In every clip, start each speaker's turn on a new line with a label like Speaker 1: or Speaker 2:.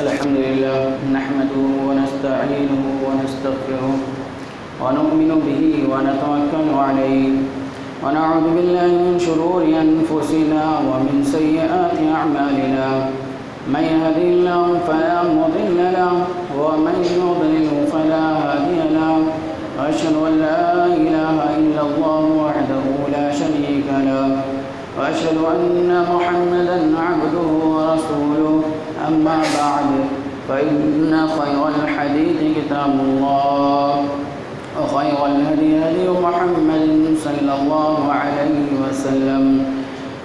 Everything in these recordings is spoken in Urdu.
Speaker 1: الحمد لله نحمده ونستعينه ونستغفره ونؤمن به ونتوكل عليه ونعوذ بالله من شرور أنفسنا ومن سيئات أعمالنا من يهده الله فلا مضل له ومن يضلل فلا هادي له وأشهد أن لا إله إلا الله وحده لا شريك له وأشهد أن محمدا عبده ورسوله أما بعد فإن خير الحديث كتاب الله وخير الهدي هدي محمد صلى الله عليه وسلم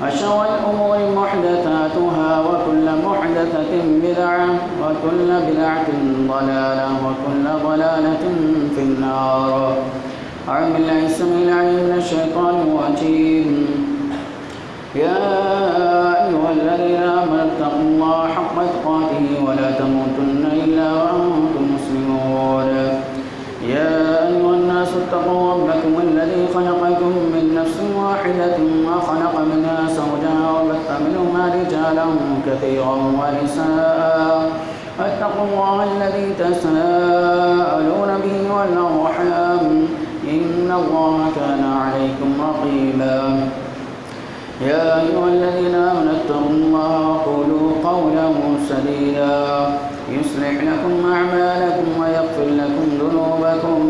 Speaker 1: وشر الأمور محدثاتها وكل محدثة بدعة وكل بدعة ضلالة وكل ضلالة في النار. أعوذ بالله السميع العليم من الشيطان الرجيم. يا أيها الذين آمنوا اتقوا الله حق تقاته ولا تموتن إلا وأنتم مسلمون. يا أيها الناس اتقوا ربكم الذي خلقكم من نفس واحدة وخلق منها زوجها وبث منهما رجالا كثيرا ونساء واتقوا الله الذي تساءلون به والأرحام إن الله كان عليكم رقيبا. يا أيها الذين آمنوا اتقوا الله وقولوا قولا سديدا يصلح لكم أعمالكم ويغفر لكم ذنوبكم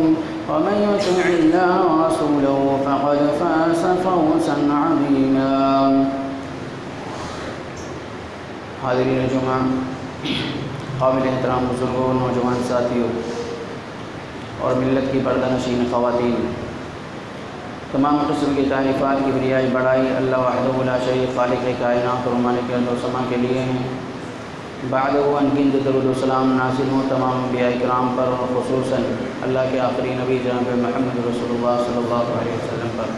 Speaker 1: ومن يطع الله ورسوله فقد فاز فوزا عظيما. حاضرین جمعہ، قابل احترام بزرگوں، نوجوان ساتھیوں اور ملت کی پردہ نشین خواتین، تمام قسم کی تعریفات کی بریائی بڑائی اللہ وحدہ لا شریک خالق کائنات اور مالک ارض و سما کے لیے ہیں. بعد ان کی درود و سلام نازل ہوں تمام انبیاء کرام پر اور خصوصاً اللہ کے آخری نبی جناب محمد رسول اللہ صلی اللہ علیہ وسلم پر.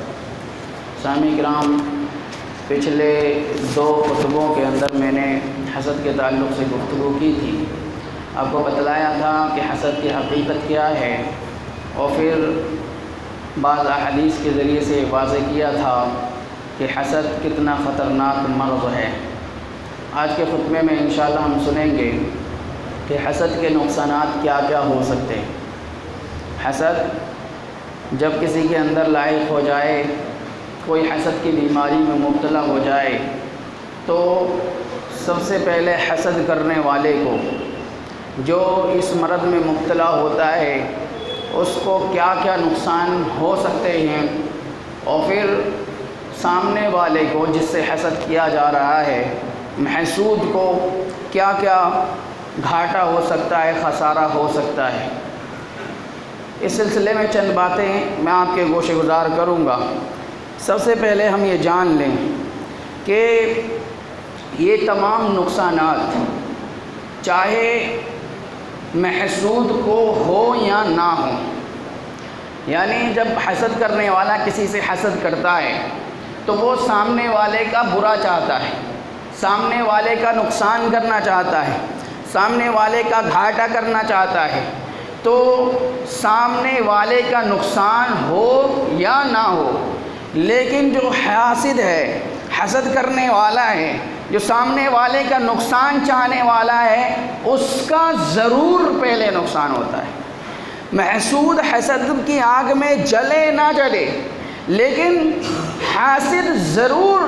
Speaker 1: سامعین کرام، پچھلے 2 خطبوں کے اندر میں نے حسد کے تعلق سے گفتگو کی تھی. آپ کو بتلایا تھا کہ حسد کی حقیقت کیا ہے اور پھر بعض احادیث کے ذریعے سے واضح کیا تھا کہ حسد کتنا خطرناک مرض ہے. آج کے خطبے میں انشاءاللہ ہم سنیں گے کہ حسد کے نقصانات کیا کیا ہو سکتے ہیں. حسد جب کسی کے اندر لاحق ہو جائے، کوئی حسد کی بیماری میں مبتلا ہو جائے، تو سب سے پہلے حسد کرنے والے کو، جو اس مرض میں مبتلا ہوتا ہے، اس کو کیا کیا نقصان ہو سکتے ہیں، اور پھر سامنے والے کو جس سے حسد کیا جا رہا ہے، محسود کو کیا کیا گھاٹا ہو سکتا ہے، خسارہ ہو سکتا ہے. اس سلسلے میں چند باتیں میں آپ کے گوشے گزار کروں گا. سب سے پہلے ہم یہ جان لیں کہ یہ تمام نقصانات چاہے محسود کو ہو یا نہ ہو، یعنی جب حسد کرنے والا کسی سے حسد کرتا ہے تو وہ سامنے والے کا برا چاہتا ہے، سامنے والے کا نقصان کرنا چاہتا ہے، سامنے والے کا گھاٹا کرنا چاہتا ہے. تو سامنے والے کا نقصان ہو یا نہ ہو، لیکن جو حاسد ہے، حسد کرنے والا ہے، جو سامنے والے کا نقصان چاہنے والا ہے، اس کا ضرور پہلے نقصان ہوتا ہے. محسود حسد کی آگ میں جلے نہ جلے، لیکن حاسد ضرور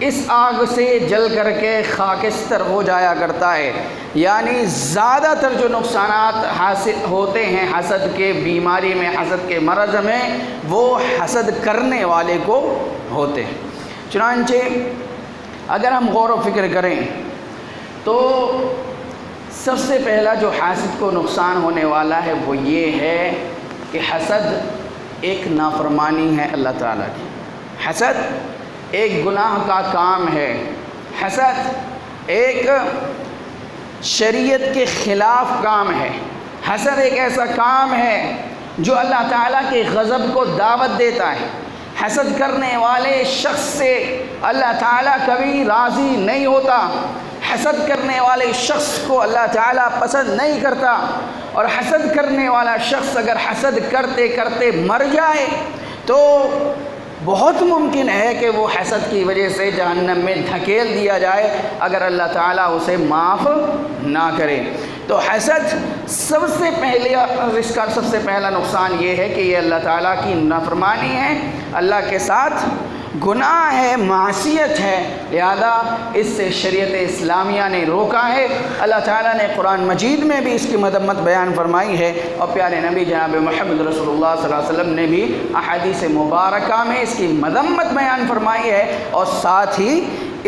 Speaker 1: اس آگ سے جل کر کے خاکستر ہو جایا کرتا ہے. یعنی زیادہ تر جو نقصانات حاصل ہوتے ہیں حسد کے بیماری میں، حسد کے مرض میں، وہ حسد کرنے والے کو ہوتے ہیں. چنانچہ اگر ہم غور و فکر کریں تو سب سے پہلا جو حاسد کو نقصان ہونے والا ہے وہ یہ ہے کہ حسد ایک نافرمانی ہے اللہ تعالیٰ کی. حسد ایک گناہ کا کام ہے. حسد ایک شریعت کے خلاف کام ہے. حسد ایک ایسا کام ہے جو اللہ تعالیٰ کے غضب کو دعوت دیتا ہے. حسد کرنے والے شخص سے اللہ تعالیٰ کبھی راضی نہیں ہوتا. حسد کرنے والے شخص کو اللہ تعالیٰ پسند نہیں کرتا. اور حسد کرنے والا شخص اگر حسد کرتے کرتے مر جائے تو بہت ممکن ہے کہ وہ حسد کی وجہ سے جہنم میں دھکیل دیا جائے اگر اللہ تعالیٰ اسے معاف نہ کرے۔ تو حسد سب سے پہلا نقصان یہ ہے کہ یہ اللہ تعالیٰ کی نافرمانی ہے، اللہ کے ساتھ گناہ ہے، معصیت ہے، لہذا اس سے شریعت اسلامیہ نے روکا ہے۔ اللہ تعالیٰ نے قرآن مجید میں بھی اس کی مذمت بیان فرمائی ہے، اور پیارے نبی جناب محمد رسول اللہ صلی اللہ علیہ وسلم نے بھی احادیث مبارکہ میں اس کی مذمت بیان فرمائی ہے، اور ساتھ ہی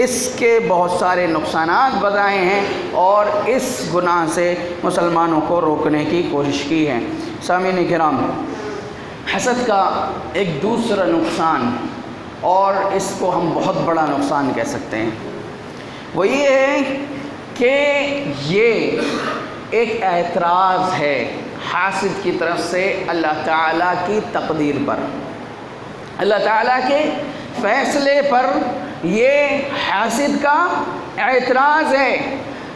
Speaker 1: اس کے بہت سارے نقصانات بتائے ہیں اور اس گناہ سے مسلمانوں کو روکنے کی کوشش کی ہے۔ سامعین کرام، حسد کا ایک دوسرا نقصان، اور اس کو ہم بہت بڑا نقصان کہہ سکتے ہیں، وہ یہ ہے کہ یہ ایک اعتراض ہے حاسد کی طرف سے اللہ تعالیٰ کی تقدیر پر، اللہ تعالیٰ کے فیصلے پر۔ یہ حاسد کا اعتراض ہے،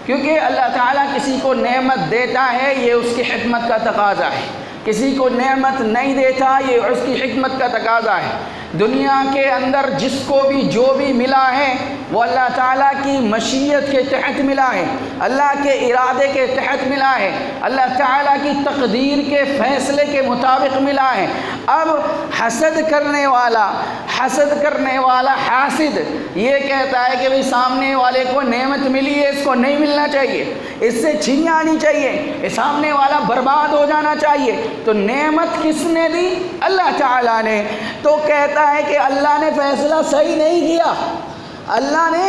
Speaker 1: کیونکہ اللہ تعالیٰ کسی کو نعمت دیتا ہے، یہ اس کی حکمت کا تقاضا ہے، کسی کو نعمت نہیں دیتا، یہ اس کی حکمت کا تقاضا ہے۔ دنیا کے اندر جس کو بھی جو بھی ملا ہے وہ اللہ تعالیٰ کی مشیت کے تحت ملا ہے، اللہ کے ارادے کے تحت ملا ہے، اللہ تعالیٰ کی تقدیر کے فیصلے کے مطابق ملا ہے۔ اب حسد کرنے والا حاسد یہ کہتا ہے کہ بھئی سامنے والے کو نعمت ملی ہے، اس کو نہیں ملنا چاہیے، اس سے چھین جانی چاہیے، یہ سامنے والا برباد ہو جانا چاہیے۔ تو نعمت کس نے دی؟ اللہ تعالیٰ نے۔ تو کہتا ہے کہ اللہ نے فیصلہ صحیح نہیں کیا، اللہ نے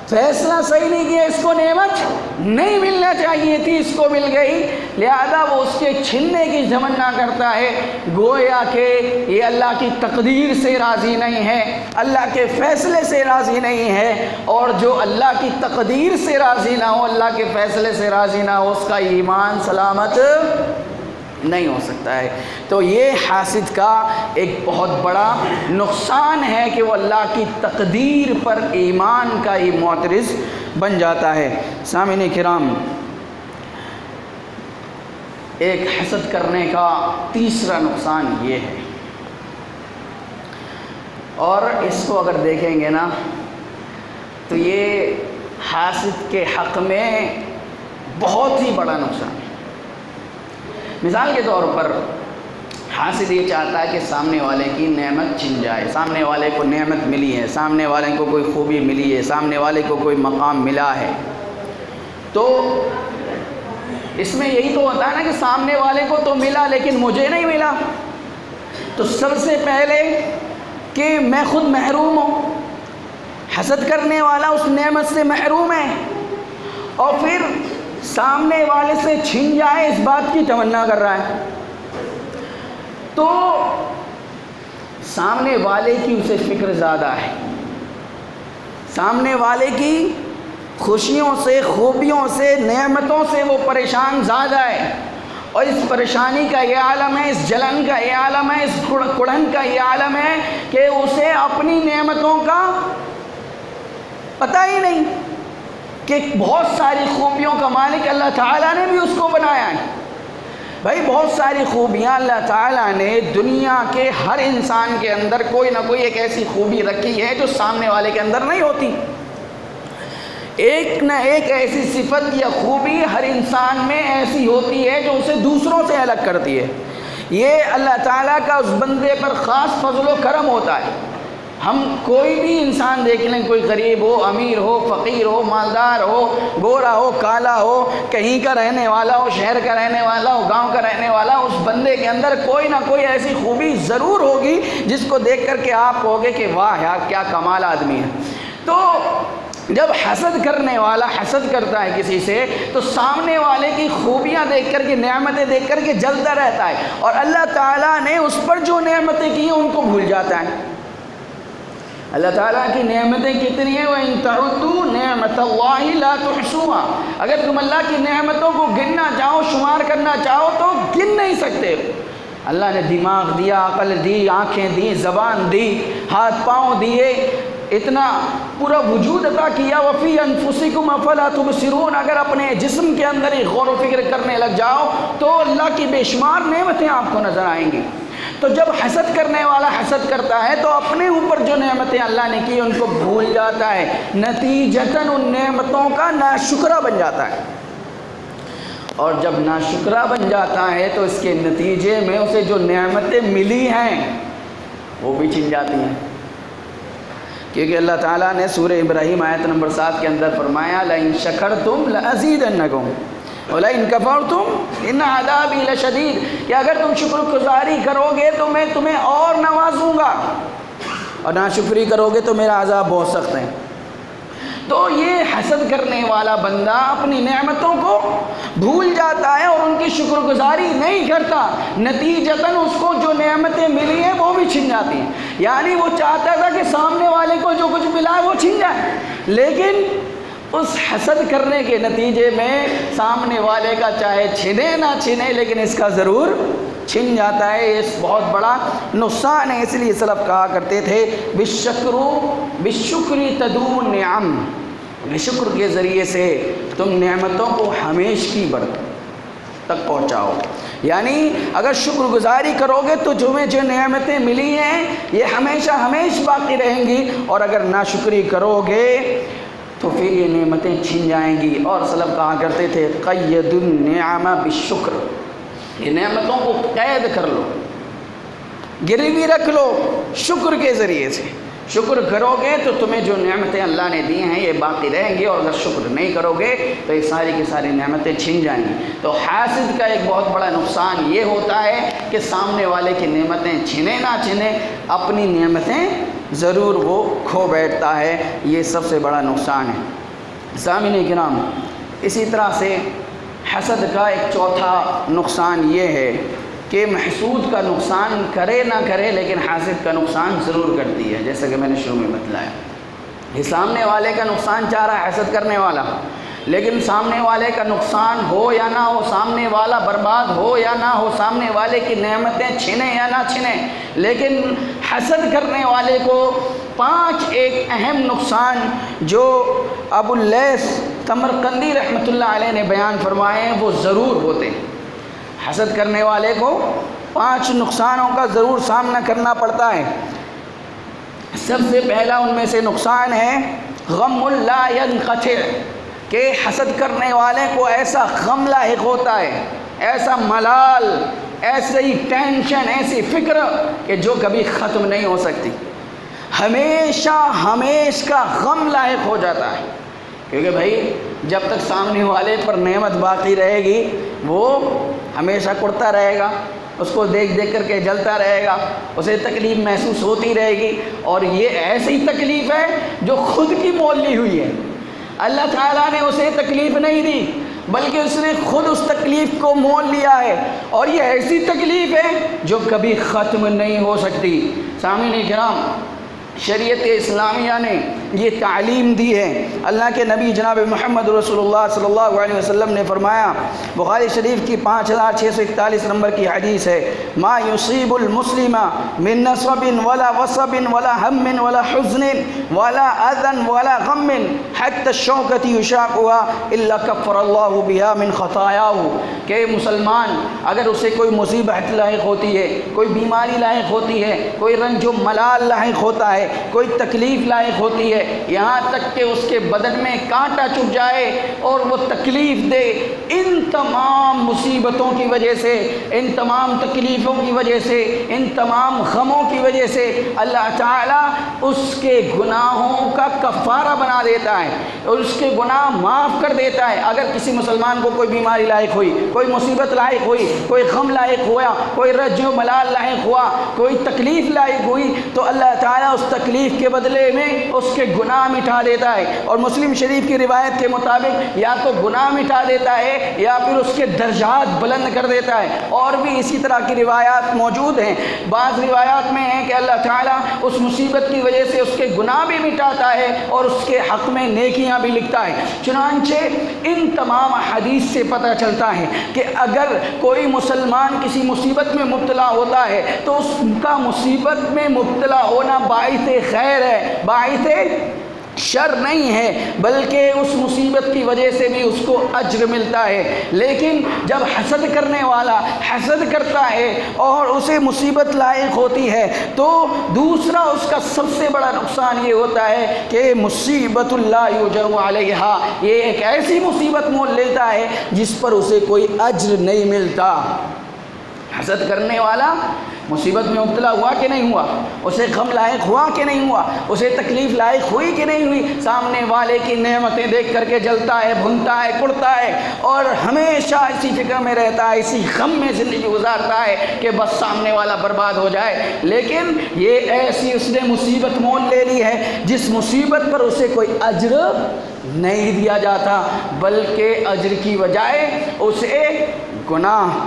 Speaker 1: فیصلہ صحیح نہیں کیا، اس کو نعمت نہیں ملنا چاہیے تھی، اس کو مل گئی، لہذا وہ اس کے چھننے کی تمنا کرتا ہے، گویا کہ یہ اللہ کی تقدیر سے راضی نہیں ہے، اللہ کے فیصلے سے راضی نہیں ہے، اور جو اللہ کی تقدیر سے راضی نہ ہو، اللہ کے فیصلے سے راضی نہ ہو، اس کا ایمان سلامت نہیں ہو سکتا ہے۔ تو یہ حاسد کا ایک بہت بڑا نقصان ہے کہ وہ اللہ کی تقدیر پر ایمان کا ہی معترض بن جاتا ہے۔ سامعین کرام، ایک حسد کرنے کا تیسرا نقصان یہ ہے، اور اس کو اگر دیکھیں گے نا تو یہ حاسد کے حق میں بہت ہی بڑا نقصان ہے۔ مثال کے طور پر حاسد یہ چاہتا ہے کہ سامنے والے کی نعمت چھن جائے، سامنے والے کو نعمت ملی ہے، سامنے والے کو کوئی خوبی ملی ہے، سامنے والے کو کوئی مقام ملا ہے، تو اس میں یہی تو ہوتا ہے نا کہ سامنے والے کو تو ملا لیکن مجھے نہیں ملا۔ تو سب سے پہلے کہ میں خود محروم ہوں، حسد کرنے والا اس نعمت سے محروم ہے، اور پھر سامنے والے سے چھن جائے اس بات کی تمنا کر رہا ہے، تو سامنے والے کی اسے فکر زیادہ ہے، سامنے والے کی خوشیوں سے، خوبیوں سے، نعمتوں سے وہ پریشان زیادہ ہے، اور اس پریشانی کا یہ عالم ہے، اس جلن کا یہ عالم ہے، اس کڑھن کا یہ عالم ہے کہ اسے اپنی نعمتوں کا پتہ ہی نہیں کہ بہت ساری خوبیوں کا مالک اللہ تعالیٰ نے بھی اس کو بنایا ہے۔ بھائی بہت ساری خوبیاں اللہ تعالیٰ نے دنیا کے ہر انسان کے اندر کوئی نہ کوئی ایک ایسی خوبی رکھی ہے جو سامنے والے کے اندر نہیں ہوتی، ایک نہ ایک ایسی صفت یا خوبی ہر انسان میں ایسی ہوتی ہے جو اسے دوسروں سے الگ کرتی ہے۔ یہ اللہ تعالیٰ کا اس بندے پر خاص فضل و کرم ہوتا ہے۔ ہم کوئی بھی انسان دیکھ لیں، کوئی غریب ہو، امیر ہو، فقیر ہو، مالدار ہو، گورا ہو، کالا ہو، کہیں کا رہنے والا ہو، شہر کا رہنے والا ہو، گاؤں کا رہنے والا ہو، اس بندے کے اندر کوئی نہ کوئی ایسی خوبی ضرور ہوگی جس کو دیکھ کر کے آپ کہو گے کہ واہ یار کیا کمال آدمی ہے۔ تو جب حسد کرنے والا حسد کرتا ہے کسی سے تو سامنے والے کی خوبیاں دیکھ کر کے، نعمتیں دیکھ کر کے جلتا رہتا ہے، اور اللہ تعالیٰ نے اس پر جو نعمتیں کی ہیں ان کو بھول جاتا ہے۔ اللہ تعالیٰ کی نعمتیں کتنی ہیں، وَإِن تَعُدُّوا نِعْمَةَ اللَّهِ لَا تُحْصُوهَا، اگر تم اللہ کی نعمتوں کو گننا چاہو، شمار کرنا چاہو تو گن نہیں سکتے۔ اللہ نے دماغ دیا، عقل دی، آنکھیں دی، زبان دی، ہاتھ پاؤں دیے، اتنا پورا وجود عطا کیا۔ وَفِي أَنفُسِكُمْ أَفَلَا تُبْصِرُونَ، اگر اپنے جسم کے اندر ہی غور و فکر کرنے لگ جاؤ تو اللہ کی بے شمار نعمتیں آپ کو نظر آئیں گی۔ تو جب حسد کرنے والا حسد کرتا ہے تو اپنے اوپر جو نعمتیں اللہ نے کی ان کو بھول جاتا ہے، نتیجتاً ان نعمتوں کا ناشکرہ بن جاتا ہے، اور جب ناشکرہ بن جاتا ہے تو اس کے نتیجے میں اسے جو نعمتیں ملی ہیں وہ بھی چھن جاتی ہیں، کیونکہ اللہ تعالیٰ نے سورہ ابراہیم آیت نمبر 7 کے اندر فرمایا لَإِن شَكَرْتُمْ لَأَزِيدَنَّكُمْ وَلَئِن كَفَرْتُمْ إِنَّ عَذَابِي لَشَدِيدٌ، کہ اگر تم شکر گزاری کرو گے تو میں تمہیں اور نوازوں گا، اور ناشکری کرو گے تو میرا عذاب بہت سخت ہے۔ تو یہ حسد کرنے والا بندہ اپنی نعمتوں کو بھول جاتا ہے اور ان کی شکر گزاری نہیں کرتا، نتیجتاً اس کو جو نعمتیں ملی ہیں وہ بھی چھن جاتی ہیں۔ یعنی وہ چاہتا تھا کہ سامنے والے کو جو کچھ ملا ہے وہ چھن جائے، لیکن اس حسد کرنے کے نتیجے میں سامنے والے کا چاہے چھنے نہ چھنے لیکن اس کا ضرور چھن جاتا ہے۔ اس بہت بڑا نقصان ہے، اس لیے سلف کہا کرتے تھے بالشکر تدوم النعم، شکر کے ذریعے سے تم نعمتوں کو ہمیشگی تک پہنچاؤ۔ یعنی اگر شکر گزاری کرو گے تو تمہیں جو نعمتیں ملی ہیں یہ ہمیشہ ہمیشہ باقی رہیں گی، اور اگر ناشکری کرو گے تو پھر یہ نعمتیں چھن جائیں گی۔ اور سلف کہا کرتے تھے قید النعم بالشکر، یہ نعمتوں کو قید کر لو، گروی رکھ لو شکر کے ذریعے سے۔ شکر کرو گے تو تمہیں جو نعمتیں اللہ نے دی ہیں یہ باقی رہیں گی، اور اگر شکر نہیں کرو گے تو یہ ساری کی ساری نعمتیں چھن جائیں گی۔ تو حاسد کا ایک بہت بڑا نقصان یہ ہوتا ہے کہ سامنے والے کی نعمتیں چھنے نہ چھنے اپنی نعمتیں ضرور وہ کھو بیٹھتا ہے، یہ سب سے بڑا نقصان ہے۔ سامعین کرام، اسی طرح سے حسد کا ایک چوتھا نقصان یہ ہے کہ محسود کا نقصان کرے نہ کرے لیکن حاسد کا نقصان ضرور کرتی ہے، جیسا کہ میں نے شروع میں بتلایا۔ یہ سامنے والے کا نقصان چاہ رہا ہے حسد کرنے والا، لیکن سامنے والے کا نقصان ہو یا نہ ہو، سامنے والا برباد ہو یا نہ ہو، سامنے والے کی نعمتیں چھنیں یا نہ چھنیں، لیکن حسد کرنے والے کو 5 ایک اہم نقصان جو ابو اللیث سمرقندی رحمۃ اللہ علیہ نے بیان فرمائے ہیں وہ ضرور ہوتے ہیں۔ حسد کرنے والے کو 5 نقصانوں کا ضرور سامنا کرنا پڑتا ہے۔ سب سے پہلا ان میں سے نقصان ہے غم لا ينقطع، کہ حسد کرنے والے کو ایسا غم لاحق ہوتا ہے، ایسا ملال، ایسی ٹینشن، ایسی فکر کہ جو کبھی ختم نہیں ہو سکتی، ہمیشہ کا غم لاحق ہو جاتا ہے۔ کیونکہ بھائی جب تک سامنے والے پر نعمت باقی رہے گی وہ ہمیشہ کڑتا رہے گا، اس کو دیکھ دیکھ کر کے جلتا رہے گا، اسے تکلیف محسوس ہوتی رہے گی، اور یہ ایسی تکلیف ہے جو خود کی مول لی ہوئی ہے۔ اللہ تعالیٰ نے اسے تکلیف نہیں دی بلکہ اس نے خود اس تکلیف کو مول لیا ہے، اور یہ ایسی تکلیف ہے جو کبھی ختم نہیں ہو سکتی۔ سامعین کرام، شریعت اسلامیہ نے یہ تعلیم دی ہے۔ اللہ کے نبی جناب محمد رسول اللہ صلی اللہ علیہ وسلم نے فرمایا، بخاری شریف کی 5641 نمبر کی حدیث ہے، ما یصیب المسلم من نصب ولا وصب ولا ہم ولا حزن ولا اذى ولا غم حتى الشوكة يشاقها الا كفر الله بها من خطاياه، کہ مسلمان اگر اسے کوئی مصیبت لاحق ہوتی ہے، کوئی بیماری لاحق ہوتی ہے، کوئی رنج و ملال لاحق ہوتا ہے، کوئی تکلیف لاحق ہوتی ہے، یہاں تک کہ اس کے بدن میں کانٹا چبھ جائے اور وہ تکلیف دے، ان تمام مصیبتوں کی وجہ سے، ان تمام تکلیفوں کی وجہ سے، ان تمام غموں کی وجہ سے اللہ تعالیٰ اس کے گناہوں کا کفارہ بنا دیتا ہے اور اس کے گناہ معاف کر دیتا ہے۔ اگر کسی مسلمان کو کوئی بیماری لاحق ہوئی، کوئی مصیبت لاحق ہوئی، کوئی غم لاحق ہوا، کوئی رنج و ملال لاحق ہوا، کوئی تکلیف لاحق ہوئی، تو اللہ تعالیٰ اس تکلیف کے بدلے میں اس کے گناہ مٹا دیتا ہے، اور مسلم شریف کی روایت کے مطابق یا تو گناہ مٹا دیتا ہے یا پھر اس کے درجات بلند کر دیتا ہے۔ اور بھی اسی طرح کی روایات موجود ہیں، بعض روایات میں ہے کہ اللہ تعالیٰ اس مصیبت کی وجہ سے اس کے گناہ بھی مٹاتا ہے اور اس کے حق میں نیکیاں بھی لکھتا ہے۔ چنانچہ ان تمام حدیث سے پتہ چلتا ہے کہ اگر کوئی مسلمان کسی مصیبت میں مبتلا ہوتا ہے تو اس کا مصیبت میں مبتلا ہونا باعث خیر ہے، باعث شر نہیں ہے، بلکہ اس مصیبت کی وجہ سے بھی اس کو اجر ملتا ہے۔ لیکن جب حسد کرنے والا حسد کرتا ہے اور اسے مصیبت لاحق ہوتی ہے تو دوسرا اس کا سب سے بڑا نقصان یہ ہوتا ہے کہ مصیبت لا یجر علیہا، یہ ایک ایسی مصیبت مول لیتا ہے جس پر اسے کوئی اجر نہیں ملتا۔ حسد کرنے والا مصیبت میں مبتلا ہوا کہ نہیں ہوا، اسے غم لاحق ہوا کہ نہیں ہوا، اسے تکلیف لاحق ہوئی کہ نہیں ہوئی، سامنے والے کی نعمتیں دیکھ کر کے جلتا ہے، بھنتا ہے، کڑتا ہے اور ہمیشہ اسی فکر میں رہتا ہے، اسی غم میں زندگی گزارتا ہے کہ بس سامنے والا برباد ہو جائے۔ لیکن یہ ایسی اس نے مصیبت مول لے لی ہے جس مصیبت پر اسے کوئی اجر نہیں دیا جاتا، بلکہ اجر کی بجائے اسے گناہ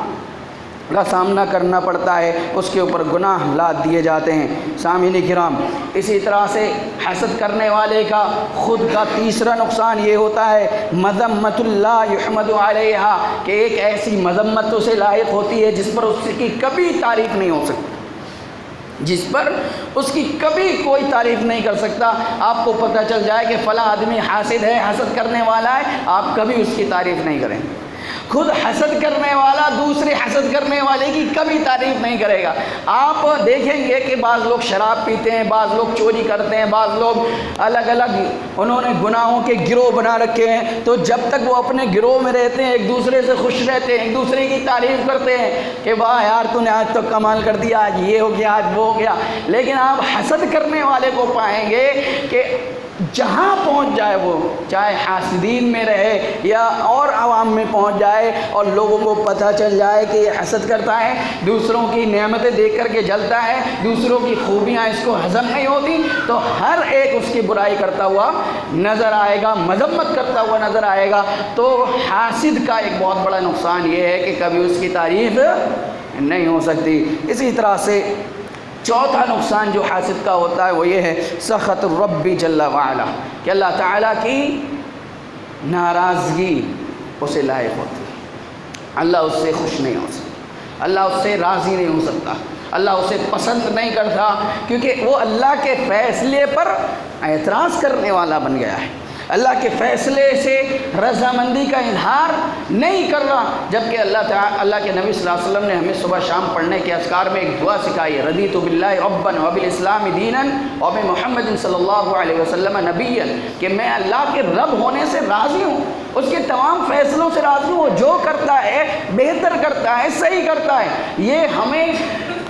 Speaker 1: کا سامنا کرنا پڑتا ہے، اس کے اوپر گناہ لاد دیے جاتے ہیں۔ سامعین کرام، اسی طرح سے حسد کرنے والے کا خود کا تیسرا نقصان یہ ہوتا ہے مذمت لا یحمد علیہا، کہ ایک ایسی مذمت اسے لاحق ہوتی ہے جس پر اس کی کبھی تعریف نہیں ہو سکتی، جس پر اس کی کبھی کوئی تعریف نہیں کر سکتا۔ آپ کو پتہ چل جائے کہ فلاں آدمی حاسد ہے، حسد کرنے والا ہے، آپ کبھی اس کی تعریف نہیں کریں گے۔ خود حسد کرنے والا دوسرے حسد کرنے والے کی کبھی تعریف نہیں کرے گا۔ آپ دیکھیں گے کہ بعض لوگ شراب پیتے ہیں، بعض لوگ چوری کرتے ہیں، بعض لوگ الگ الگ انہوں نے گناہوں کے گروہ بنا رکھے ہیں، تو جب تک وہ اپنے گروہ میں رہتے ہیں ایک دوسرے سے خوش رہتے ہیں، ایک دوسرے کی تعریف کرتے ہیں کہ واہ یار تو نے آج تو کمال کر دیا، آج یہ ہو گیا، آج وہ ہو گیا۔ لیکن آپ حسد کرنے والے کو پائیں گے کہ جہاں پہنچ جائے وہ، چاہے حاسدین میں رہے یا اور عوام میں پہنچ جائے اور لوگوں کو پتہ چل جائے کہ یہ حسد کرتا ہے، دوسروں کی نعمتیں دیکھ کر کے جلتا ہے، دوسروں کی خوبیاں اس کو ہضم نہیں ہوتی، تو ہر ایک اس کی برائی کرتا ہوا نظر آئے گا، مذمت کرتا ہوا نظر آئے گا۔ تو حاسد کا ایک بہت بڑا نقصان یہ ہے کہ کبھی اس کی تعریف نہیں ہو سکتی۔ اسی طرح سے چوتھا نقصان جو حاسد کا ہوتا ہے وہ یہ ہے سخط الرب جل وعلا، کہ اللہ تعالیٰ کی ناراضگی اسے لاحق ہوتی ہے، اللہ اس سے خوش نہیں ہو سکتا، اللہ اس سے راضی نہیں ہو سکتا، اللہ اسے پسند نہیں کرتا، کیونکہ وہ اللہ کے فیصلے پر اعتراض کرنے والا بن گیا ہے، اللہ کے فیصلے سے رضامندی کا اظہار نہیں کر رہا۔ جبکہ اللہ کے نبی صلی اللہ علیہ وسلم نے ہمیں صبح شام پڑھنے کے اذکار میں ایک دعا سکھائی ہے، رضیت باللہ ربا وبالاسلام دینا وبمحمد صلی اللہ علیہ وسلم نبیا، کہ میں اللہ کے رب ہونے سے راضی ہوں، اس کے تمام فیصلوں سے راضی ہوں، وہ جو کرتا ہے بہتر کرتا ہے، صحیح کرتا ہے، یہ ہمیں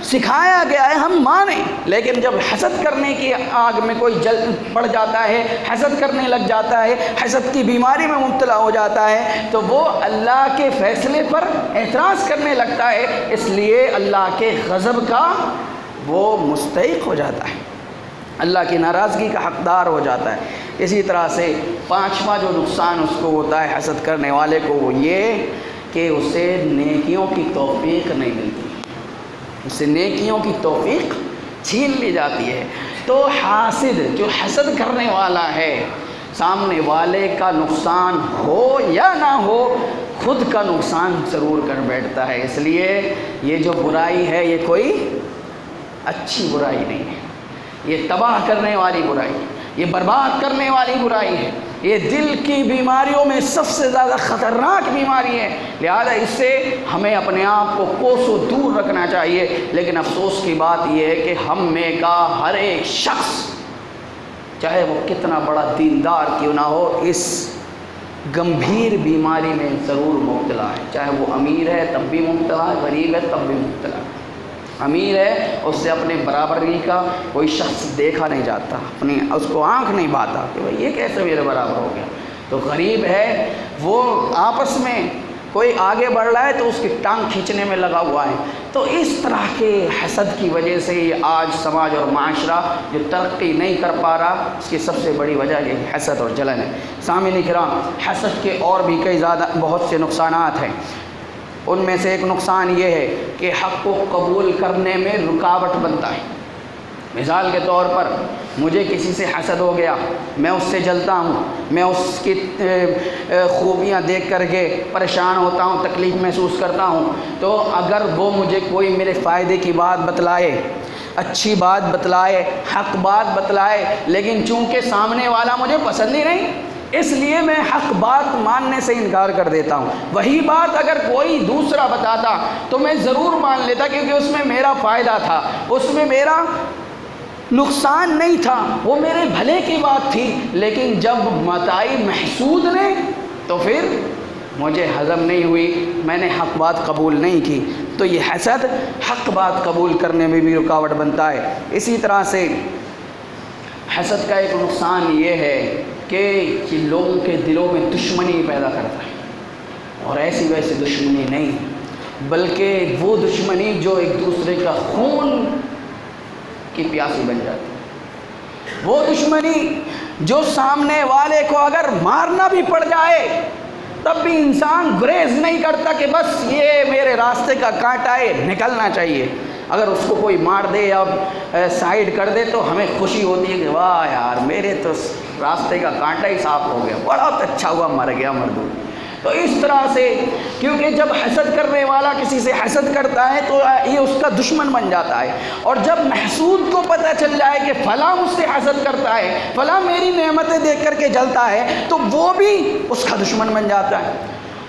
Speaker 1: سکھایا گیا ہے، ہم مانیں۔ لیکن جب حسد کرنے کی آگ میں کوئی جل پڑ جاتا ہے، حسد کرنے لگ جاتا ہے، حسد کی بیماری میں مبتلا ہو جاتا ہے، تو وہ اللہ کے فیصلے پر اعتراض کرنے لگتا ہے، اس لیے اللہ کے غضب کا وہ مستحق ہو جاتا ہے، اللہ کی ناراضگی کا حقدار ہو جاتا ہے۔ اسی طرح سے پانچواں جو نقصان اس کو ہوتا ہے حسد کرنے والے کو، وہ یہ کہ اسے نیکیوں کی توفیق نہیں ملتی، اسے نیکیوں کی توفیق چھین لی جاتی ہے۔ تو حاسد جو حسد کرنے والا ہے، سامنے والے کا نقصان ہو یا نہ ہو خود کا نقصان ضرور کر بیٹھتا ہے، اس لیے یہ جو برائی ہے یہ کوئی اچھی برائی نہیں ہے، یہ تباہ کرنے والی برائی ہے، یہ برباد کرنے والی برائی ہے، یہ دل کی بیماریوں میں سب سے زیادہ خطرناک بیماری ہے، لہذا اس سے ہمیں اپنے آپ کو کوسوں دور رکھنا چاہیے۔ لیکن افسوس کی بات یہ ہے کہ ہم میں کا ہر ایک شخص، چاہے وہ کتنا بڑا دیندار کیوں نہ ہو، اس گمبھیر بیماری میں ضرور مبتلا ہے، چاہے وہ امیر ہے تب بھی مبتلا ہے، غریب ہے تب بھی مبتلا ہے۔ امیر ہے اس سے اپنے برابری کا کوئی شخص دیکھا نہیں جاتا، اپنی اس کو آنکھ نہیں بھاتا کہ بھائی یہ کیسے میرے برابر ہو گیا۔ تو غریب ہے وہ آپس میں کوئی آگے بڑھ رہا ہے تو اس کی ٹانگ کھینچنے میں لگا ہوا ہے۔ تو اس طرح کے حسد کی وجہ سے یہ آج سماج اور معاشرہ جو ترقی نہیں کر پا رہا، اس کی سب سے بڑی وجہ یہ حسد اور جلن ہے۔ سامعین کرام، حسد کے اور بھی کئی زیادہ بہت سے نقصانات ہیں، ان میں سے ایک نقصان یہ ہے کہ حق کو قبول کرنے میں رکاوٹ بنتا ہے۔ مثال کے طور پر مجھے کسی سے حسد ہو گیا، میں اس سے جلتا ہوں، میں اس کی خوبیاں دیکھ کر کے پریشان ہوتا ہوں، تکلیف محسوس کرتا ہوں، تو اگر وہ مجھے کوئی میرے فائدے کی بات بتلائے، اچھی بات بتلائے، حق بات بتلائے، لیکن چونکہ سامنے والا مجھے پسند ہی نہیں، اس لیے میں حق بات ماننے سے انکار کر دیتا ہوں۔ وہی بات اگر کوئی دوسرا بتاتا تو میں ضرور مان لیتا، کیونکہ اس میں میرا فائدہ تھا، اس میں میرا نقصان نہیں تھا، وہ میرے بھلے کی بات تھی۔ لیکن جب بتائی محسود نے تو پھر مجھے ہضم نہیں ہوئی، میں نے حق بات قبول نہیں کی۔ تو یہ حسد حق بات قبول کرنے میں بھی رکاوٹ بنتا ہے۔ اسی طرح سے حسد کا ایک نقصان یہ ہے کہ یہ لوگوں کے دلوں میں دشمنی پیدا کرتا ہے، اور ایسی ویسی دشمنی نہیں، بلکہ وہ دشمنی جو ایک دوسرے کا خون کی پیاسی بن جاتی ہے، وہ دشمنی جو سامنے والے کو اگر مارنا بھی پڑ جائے تب بھی انسان گریز نہیں کرتا کہ بس یہ میرے راستے کا کانٹا ہے، نکلنا چاہیے۔ اگر اس کو کوئی مار دے یا سائیڈ کر دے تو ہمیں خوشی ہوتی ہے کہ واہ یار میرے تو راستے کا کانٹا ہی صاف ہو گیا، بڑا اچھا ہوا مر گیا مردود۔ تو اس طرح سے، کیونکہ جب حسد کرنے والا کسی سے حسد کرتا ہے تو یہ اس کا دشمن بن جاتا ہے، اور جب محسود کو پتہ چل جائے کہ فلاں مجھ سے حسد کرتا ہے، فلاں میری نعمتیں دیکھ کر کے جلتا ہے، تو وہ بھی اس کا دشمن بن جاتا ہے،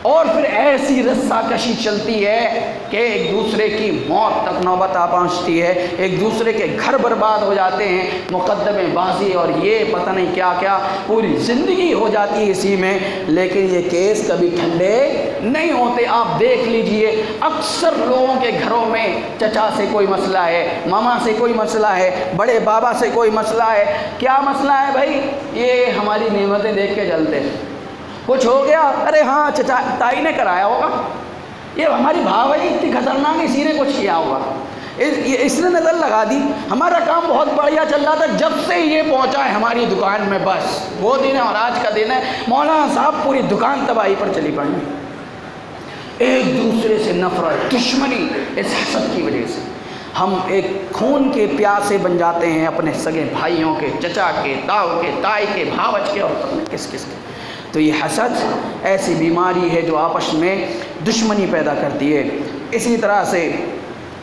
Speaker 1: اور پھر ایسی رسا کشی چلتی ہے کہ ایک دوسرے کی موت تک نوبت آ پہنچتی ہے، ایک دوسرے کے گھر برباد ہو جاتے ہیں، مقدمے بازی اور یہ پتہ نہیں کیا کیا، پوری زندگی ہو جاتی ہے اسی میں۔ لیکن یہ کیس کبھی ٹھنڈے نہیں ہوتے۔ آپ دیکھ لیجئے اکثر لوگوں کے گھروں میں چچا سے کوئی مسئلہ ہے، ماما سے کوئی مسئلہ ہے، بڑے بابا سے کوئی مسئلہ ہے۔ کیا مسئلہ ہے بھائی؟ یہ ہماری نعمتیں دیکھ کے جلتے ہیں، کچھ ہو گیا، ارے ہاں چچا تائی نے کرایا ہوگا، یہ ہماری بھاوی اتنی خطرناک، اسی نے کچھ کیا ہوگا، اس نے نظر لگا دی، ہمارا کام بہت بڑھیا چل رہا تھا، جب سے یہ پہنچا ہے ہماری دکان میں بس وہ دن ہے اور آج کا دن ہے، مولانا صاحب پوری دکان تباہی پر چلی پڑی۔ ایک دوسرے سے نفرت، دشمنی اس حسد کی وجہ سے ہم ایک خون کے پیاسے بن جاتے ہیں، اپنے سگے بھائیوں کے، چچا کے، تاؤ کے، تائی کے، بھاوج کے، اور پتہ نہیں کس کس کے۔ تو یہ حسد ایسی بیماری ہے جو آپس میں دشمنی پیدا کرتی ہے۔ اسی طرح سے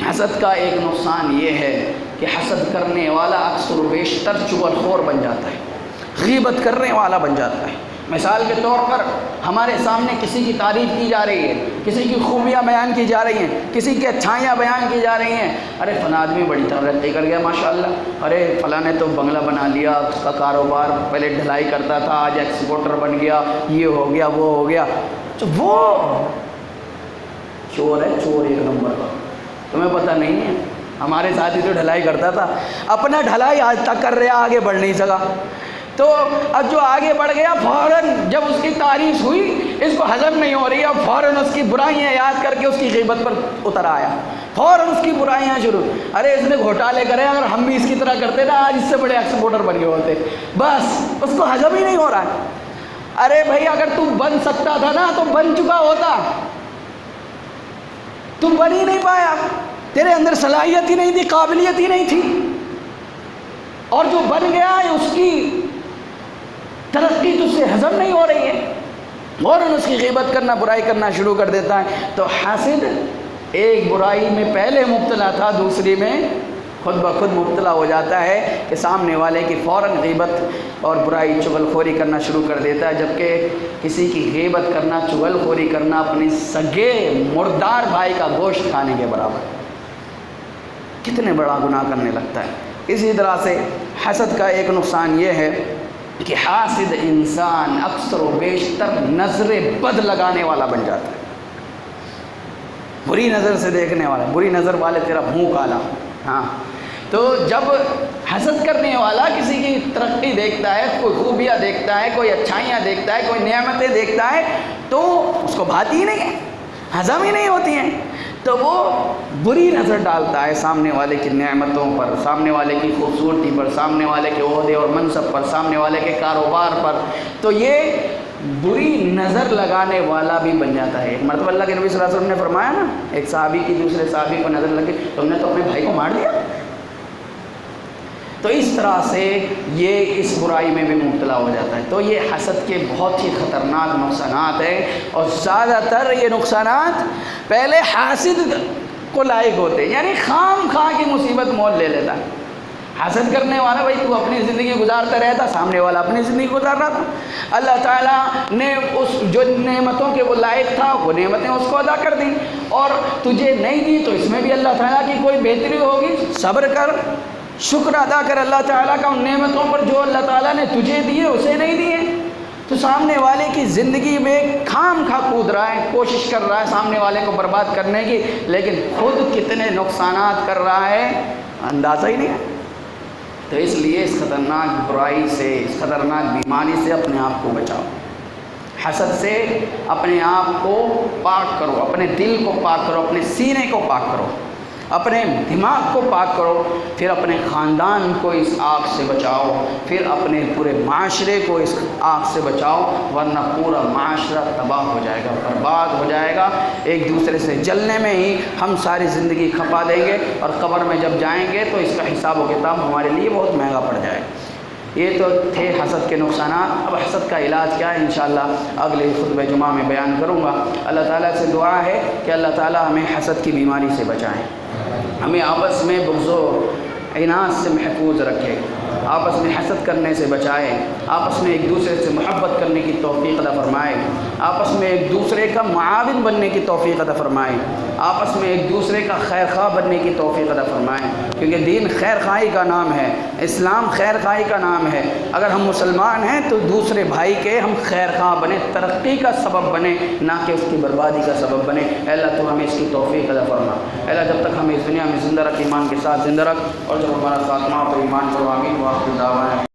Speaker 1: حسد کا ایک نقصان یہ ہے کہ حسد کرنے والا اکثر و بیشتر چغل خور بن جاتا ہے، غیبت کرنے والا بن جاتا ہے۔ مثال کے طور پر ہمارے سامنے کسی کی تعریف کی جا رہی ہے، کسی کی خوبیاں بیان کی جا رہی ہیں، کسی کی اچھائیاں بیان کی جا رہی ہیں، ارے فلاں آدمی بڑی ترقی کر گیا ماشاءاللہ، ارے فلاں نے تو بنگلہ بنا لیا، اس کا کاروبار پہلے ڈھلائی کرتا تھا آج ایکسپورٹر بن گیا، یہ ہو گیا وہ ہو گیا۔ تو وہ چور ہے، چور ایک نمبر کا، تمہیں پتہ نہیں ہے، ہمارے ساتھ ہی تو ڈھلائی کرتا تھا، اپنا ڈھلائی آج تک کر رہا، آگے بڑھ نہیں سکا۔ تو اب جو آگے بڑھ گیا، فوراً جب اس کی تعریف ہوئی اس کو ہضم نہیں ہو رہی، اب فوراً اس کی برائیاں یاد کر کے اس کی غیبت پر اتر آیا، فوراً اس کی برائیاں شروع، ارے اس نے گھوٹالے کرے، اگر ہم بھی اس کی طرح کرتے نا آج اس سے بڑے ایکسپورٹر بن گئے ہوتے، بس اس کو ہضم ہی نہیں ہو رہا ہے۔ ارے بھائی اگر تم بن سکتا تھا نا تو بن چکا ہوتا، تم بن ہی نہیں پایا، تیرے اندر صلاحیت ہی نہیں تھی، قابلیت ہی نہیں تھی، اور جو بن گیا ہے اس کی ترقی تو اس سے ہضم نہیں ہو رہی ہے، اور اس کی غیبت کرنا، برائی کرنا شروع کر دیتا ہے۔ تو حاسد ایک برائی میں پہلے مبتلا تھا، دوسری میں خود بخود مبتلا ہو جاتا ہے کہ سامنے والے کی فوراً غیبت اور برائی چغل خوری کرنا شروع کر دیتا ہے، جبکہ کسی کی غیبت کرنا، چغل خوری کرنا اپنے سگے مردار بھائی کا گوشت کھانے کے برابر، کتنے بڑا گناہ کرنے لگتا ہے۔ اسی طرح سے حسد کا ایک نقصان یہ ہے کہ حاسد انسان اکثر و بیشتر نظر بد لگانے والا بن جاتا ہے، بری نظر سے دیکھنے والا، بری نظر والے تیرا منہ کالا۔ ہاں، تو جب حسد کرنے والا کسی کی ترقی دیکھتا ہے، کوئی خوبیاں دیکھتا ہے، کوئی اچھائیاں دیکھتا ہے، کوئی نعمتیں دیکھتا ہے، تو اس کو بھاتی ہی نہیں ہے، ہضم ہی نہیں ہوتی ہیں، تو وہ بری نظر ڈالتا ہے سامنے والے کی نعمتوں پر، سامنے والے کی خوبصورتی پر، سامنے والے کے عہدے اور منصب پر، سامنے والے کے کاروبار پر، تو یہ بری نظر لگانے والا بھی بن جاتا ہے۔ ایک مرتبہ اللہ کے نبی صلی اللہ علیہ وسلم نے فرمایا نا، ایک صحابی کی دوسرے صحابی کو نظر لگی، تم نے تو اپنے بھائی کو مار دیا۔ تو اس طرح سے یہ اس برائی میں بھی مبتلا ہو جاتا ہے۔ تو یہ حسد کے بہت ہی خطرناک نقصانات ہیں، اور زیادہ تر یہ نقصانات پہلے حاسد کو لائق ہوتے، یعنی خام خواہ کی مصیبت مول لے لیتا ہے۔ حسد کرنے والا بھائی تو اپنی زندگی گزارتا رہتا، سامنے والا اپنی زندگی گزار رہا تھا۔ اللہ تعالیٰ نے اس جو نعمتوں کے وہ لائق تھا وہ نعمتیں اس کو ادا کر دیں، اور تجھے نہیں دی تو اس میں بھی اللہ تعالیٰ کی کوئی بہتری ہوگی۔ صبر کر، شکر ادا کر اللہ تعالیٰ کا ان نعمتوں پر جو اللہ تعالیٰ نے تجھے دیے اسے نہیں دیے۔ تو سامنے والے کی زندگی میں خام خواہ کود رہا ہے، کوشش کر رہا ہے سامنے والے کو برباد کرنے کی، لیکن خود کتنے نقصانات کر رہا ہے اندازہ ہی نہیں ہے۔ تو اس لیے اس خطرناک برائی سے، اس خطرناک بیماری سے اپنے آپ کو بچاؤ۔ حسد سے اپنے آپ کو پاک کرو، اپنے دل کو پاک کرو، اپنے سینے کو پاک کرو، اپنے دماغ کو پاک کرو، پھر اپنے خاندان کو اس آگ سے بچاؤ، پھر اپنے پورے معاشرے کو اس آگ سے بچاؤ، ورنہ پورا معاشرہ تباہ ہو جائے گا، برباد ہو جائے گا۔ ایک دوسرے سے جلنے میں ہی ہم ساری زندگی کھپا دیں گے، اور قبر میں جب جائیں گے تو اس کا حساب و کتاب ہمارے لیے بہت مہنگا پڑ جائے گا۔ یہ تو تھے حسد کے نقصانات۔ اب حسد کا علاج کیا ہے انشاءاللہ اگلے خطبہ جمعہ میں بیان کروں گا۔ اللہ تعالیٰ سے دعا ہے کہ اللہ تعالیٰ ہمیں حسد کی بیماری سے بچائیں، ہمیں آپس میں بغض و عناد سے محفوظ رکھے، آپس میں حسد کرنے سے بچائے، آپس میں ایک دوسرے سے محبت کرنے کی توفیق عطا فرمائے، آپس میں ایک دوسرے کا معاون بننے کی توفیق عطا فرمائے، آپس میں ایک دوسرے کا خیر خواہ بننے کی توفیق عطا فرمائے، کیونکہ دین خیر خواہی کا نام ہے، اسلام خیر خواہی کا نام ہے۔ اگر ہم مسلمان ہیں تو دوسرے بھائی کے ہم خیر خواہ بنے، ترقی کا سبب بنے، نہ کہ اس کی بربادی کا سبب بنے۔ اے اللہ تو ہمیں اس کی توفیق عطا فرما۔ اے اللہ جب تک ہمیں اس دنیا میں زندہ رکھ، ایمان کے ساتھ زندہ رکھ، اور جب ہمارا خاتمہ پر ایمان پر آمین۔ وآخر دعوانا